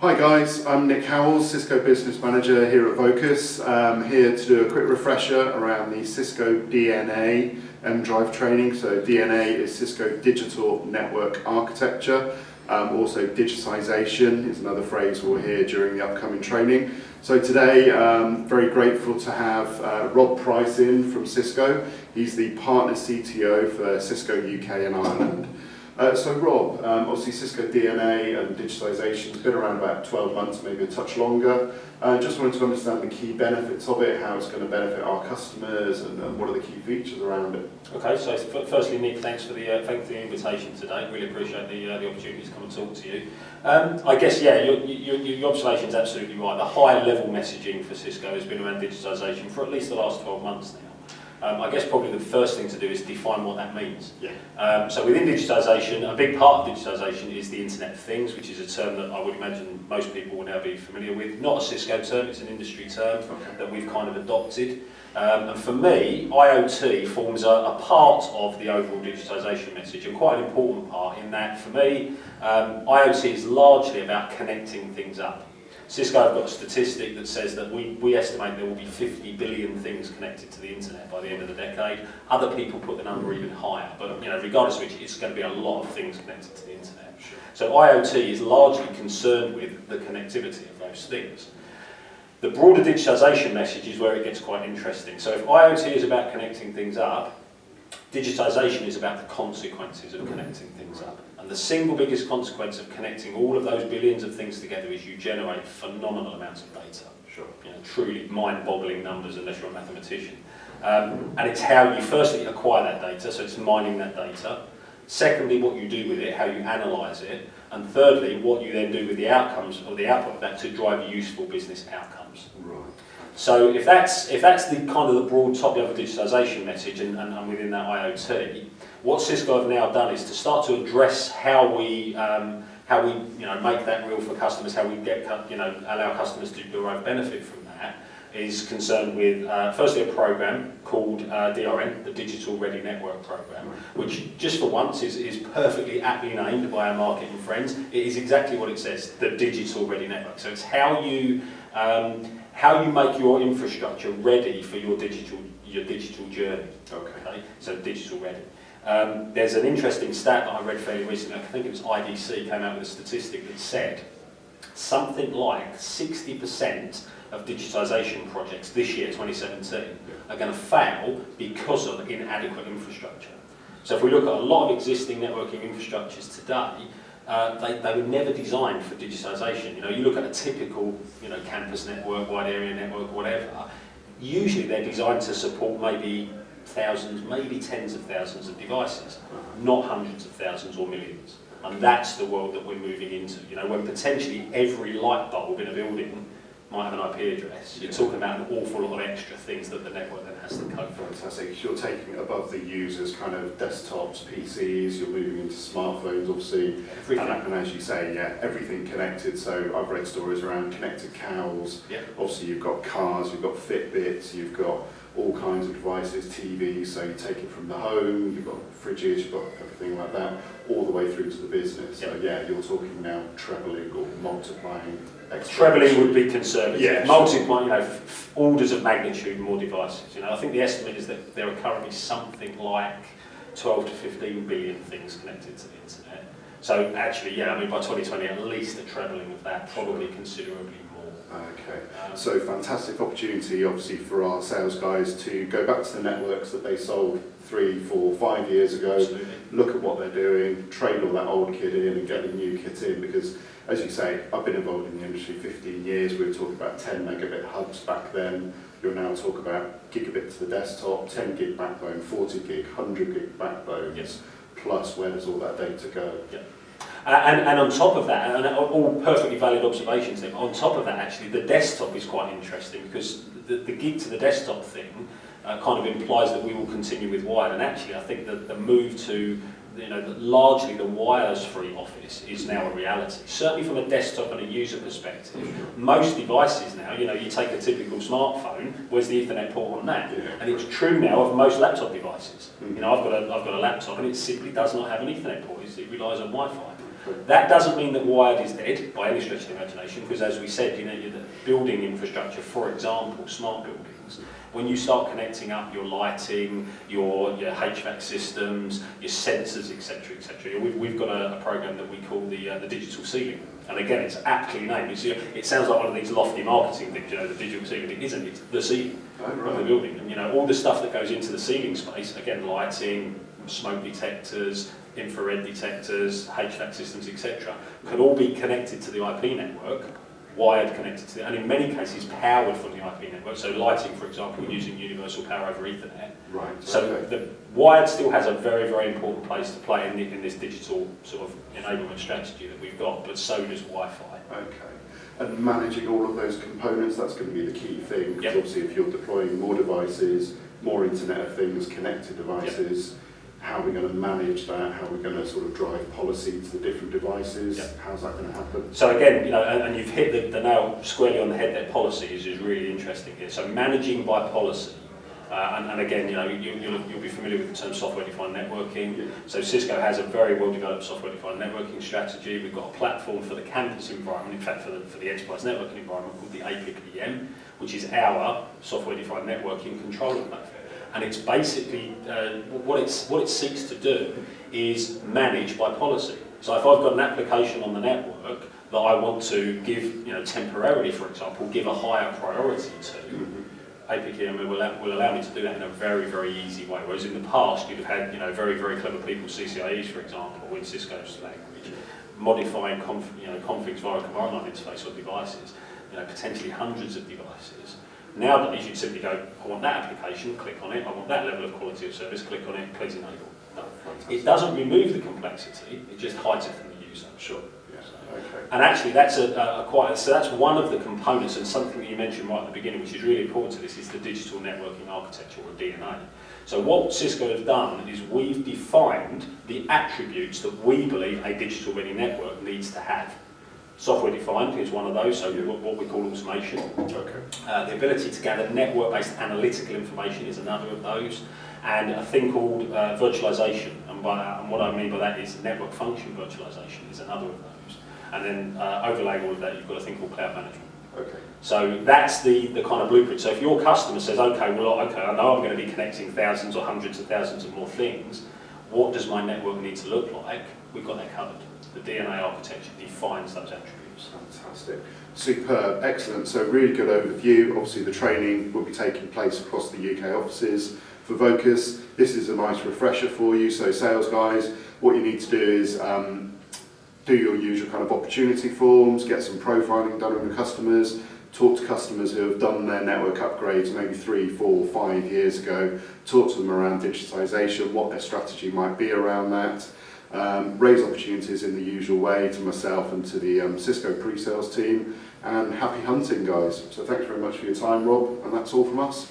Hi guys, I'm Nick Howells, Cisco Business Manager here at Vocus. Here to do a quick refresher around the Cisco DNA M-Drive training. So DNA is Cisco Digital Network Architecture. Also digitization is another phrase we'll hear during the upcoming training. So today, very grateful to have Rob Price in from Cisco. He's the Partner CTO for Cisco UK and Ireland. So Rob, obviously Cisco DNA and digitization has been around about 12 months, maybe a touch longer. Just wanted to understand the key benefits of it, how it's going to benefit our customers, and what are the key features around it. Okay, so firstly, Nick, thanks for the invitation today. Really appreciate the opportunity to come and talk to you. I guess, yeah, your observation is absolutely right. The high level messaging for Cisco has been around digitisation for at least the last 12 months now. I guess probably the first thing to do is define what that means. Yeah. So within digitisation, a big part of digitisation is the Internet of Things, which is a term that I would imagine most people will now be familiar with. Not a Cisco term, it's an industry term that we've kind of adopted. And for me, IoT forms a part of the overall digitisation message, and quite an important part in that, for me, IoT is largely about connecting things up. Cisco have got a statistic that says that we estimate there will be 50 billion things connected to the internet by the end of the decade. Other people put the number even higher, but regardless of which, it's going to be a lot of things connected to the internet. Sure. So IoT is largely concerned with the connectivity of those things. The broader digitisation message is where it gets quite interesting. So if IoT is about connecting things up, digitisation is about the consequences of connecting things up. And the single biggest consequence of connecting all of those billions of things together is you generate phenomenal amounts of data. Sure. Truly mind-boggling numbers unless you're a mathematician. And it's how you firstly acquire that data, so it's mining that data. Secondly, what you do with it, how you analyse it. And thirdly, what you then do with the outcomes or the output of that to drive useful business outcomes. Right. So if that's the kind of the broad top-level digitisation message, and within that IoT, what Cisco have now done is to start to address how we make that real for customers, how we get allow customers to derive benefit from that, is concerned with firstly a program called DRN, the Digital Ready Network Program, which just for once is perfectly aptly named by our marketing friends. It is exactly what it says, the Digital Ready Network. So it's how you make your infrastructure ready for your digital journey. Okay. So digital ready. There's an interesting stat that I read fairly recently. I think it was IDC came out with a statistic that said something like 60% of digitisation projects this year, 2017, are going to fail because of inadequate infrastructure. So if we look at a lot of existing networking infrastructures today, they were never designed for digitisation. You look at a typical campus network, wide area network, whatever. Usually they're designed to support maybe thousands, maybe tens of thousands of devices, not hundreds of thousands or millions. And that's the world that we're moving into. When potentially every light bulb in a building might have an IP address, you're talking about an awful lot of extra things that the network then has to cope for. Fantastic. You're taking it above the users, kind of desktops, PCs, you're moving into smartphones, obviously. And as you say, yeah, everything connected. So I've read stories around connected cows. Yeah. Obviously you've got cars, you've got Fitbits, you've got all kinds of devices, TVs, so you take it from the home, you've got fridges, you've got everything like that, all the way through to the business. So yeah, you're talking now trebling or multiplying. Trebling would be conservative. Yeah, multiplying, orders of magnitude more devices. I think the estimate is that there are currently something like 12 to 15 billion things connected to the internet. So actually, yeah, by 2020, at least a trebling of that, probably considerably more. Okay, so fantastic opportunity obviously for our sales guys to go back to the networks that they sold 3, 4, 5 years ago. Absolutely. Look at what they're doing, trade all that old kit in and get the new kit in, because as you say, I've been involved in the industry 15 years. We were talking about 10 megabit hubs back then. You're now talking about gigabit to the desktop, 10 gig backbone, 40 gig, 100 gig backbones, yes. Plus where does all that data go? Yeah. And on top of that, and all perfectly valid observations there, on top of that actually the desktop is quite interesting, because the gig to the desktop thing kind of implies that we will continue with wired, and actually I think that the move to largely the wires-free office is now a reality. Certainly from a desktop and a user perspective, most devices now, you take a typical smartphone, where's the Ethernet port on that? Yeah. And it's true now of most laptop devices. I've got a laptop and it simply does not have an Ethernet port, it relies on Wi-Fi. Okay. That doesn't mean that wired is dead by any stretch of the imagination, because as we said, you know, the building infrastructure, for example, smart buildings, when you start connecting up your lighting, your HVAC systems, your sensors, etc., etc., we've got a program that we call the digital ceiling. And again, it's aptly named. It sounds like one of these lofty marketing things, you know, the digital ceiling. It isn't. It's the ceiling of the building. And you know, all the stuff that goes into the ceiling space, again, lighting, smoke detectors, infrared detectors, HVAC systems, etc., can all be connected to the IP network, wired connected to it, and in many cases powered from the IP network. So lighting, for example, using universal power over Ethernet. Right. So okay. the wired still has a very, very important place to play in this digital sort of enablement strategy that we've got, but so does Wi-Fi. Okay. And managing all of those components, that's going to be the key thing, because Yep. obviously if you're deploying more devices, more Internet of Things, connected devices, how are we going to manage that? How are we going to sort of drive policy to the different devices? Yep. How's that going to happen? So again, you know, and you've hit the nail squarely on the head there. Policy is really interesting here. So managing by policy, and again, you know, you'll be familiar with the term software-defined networking. Yeah. So Cisco has a very well-developed software-defined networking strategy. We've got a platform for the campus environment, in fact, for the enterprise networking environment called the APIC-EM, which is our software-defined networking controller platform. And it's basically, what it seeks to do is manage by policy. So if I've got an application on the network that I want to give, you know, temporarily, for example, give a higher priority to, APIC-EM will allow me to do that in a very, very easy way. Whereas in the past, you'd have had, you know, very, very clever people, CCIEs, for example, in Cisco's language, modifying configs via a command line interface on devices, you know, potentially hundreds of devices. Nowadays, you'd simply go, I want that application, click on it, I want that level of quality of service, click on it, please enable. No. It doesn't remove the complexity, it just hides it from the user. Sure. Yeah. Okay. And actually, that's so that's one of the components, and something that you mentioned right at the beginning, which is really important to this, is the digital networking architecture, or DNA. So what Cisco has done is we've defined the attributes that we believe a digital-ready network needs to have. Software-defined is one of those, so what we call automation. Okay. The ability to gather network-based analytical information is another of those, and a thing called virtualization. And what I mean by that is network function virtualization is another of those. And then overlaying all of that, you've got a thing called cloud management. Okay. So that's the kind of blueprint. So if your customer says, okay, I know I'm going to be connecting thousands or hundreds of thousands of more things, what does my network need to look like? We've got that covered. The DNA architecture defines those attributes. Fantastic. Superb. Excellent. So really good overview. Obviously the training will be taking place across the UK offices for Vocus. This is a nice refresher for you. So sales guys, what you need to do is do your usual kind of opportunity forms, get some profiling done on the customers, talk to customers who have done their network upgrades maybe 3, 4, 5 years ago, talk to them around digitization, what their strategy might be around that. Raise opportunities in the usual way to myself and to the Cisco pre-sales team, and happy hunting, guys. So thanks very much for your time, Rob, and that's all from us.